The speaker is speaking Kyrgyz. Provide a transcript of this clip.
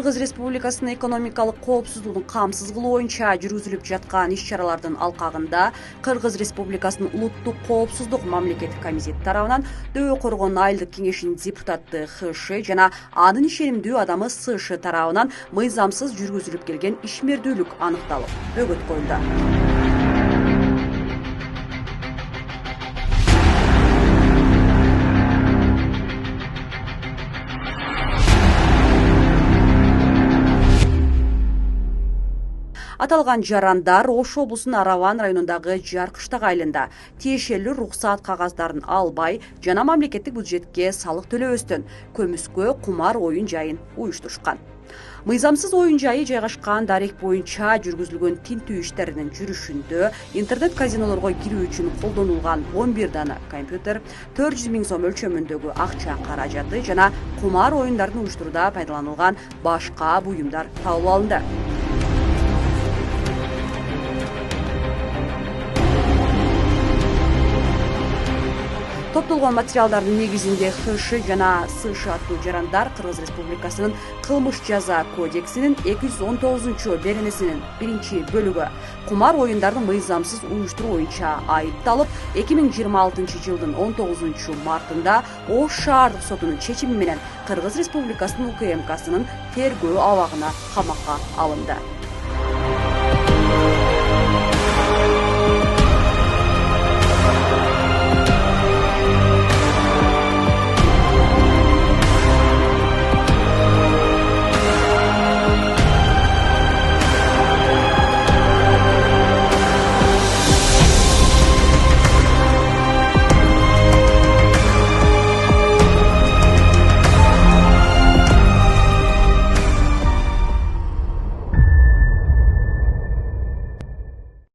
Кыргыз Республикасынын экономикалык коопсуздугун камсыз кылуу боюнча жүргүзүлүп жаткан иш-чаралардын алкагында Кыргыз Республикасынын улуттук коопсуздук мамлекеттик комитети тарабынан дөбө коргоонун айылдык кеңешинин депутаты ХШ жана анын ишенимдүү адамы СШ тарабынан мыйзамсыз жүргүзүлүп келген ишмердүүлүк аныкталып, бөгөт коюлду. Аталган жарандар Ош облусунун Араван районундагы Жаркыштак айылында тиешелүү уруксаат кагаздарын албай жана мамлекеттик бюджетке салык төлөбөстөн көмүскө кумар оюн жайын уюштурушкан. Мыйзамсыз оюн жайы жайгашкан дарек боюнча жүргүзүлгөн тинтүү иштеринин жүрүшүндө интернет казинолорго кирүү үчүн колдонулган 11 дана компьютер, 400 000 сом өлчөмүндөгү акча каражаты жана кумар оюндарын уюштурууда пайдаланылган башка буюмдар табылып алынды. Топтолгон материалдардын негизинде ХШ жана СШ аттуу жарандар Кыргыз Республикасынын кылмыш жаза кодексинин 219 беренесинин 1-бөлүгү кумар оюндардын мыйзамсыз уюштуруу боюнча айыпталып, 2026 жылдын 19 мартында Ош шаардык сотунун чечими менен Кыргыз Республикасынын УКМКсынын тергөө абагына камакка алынды.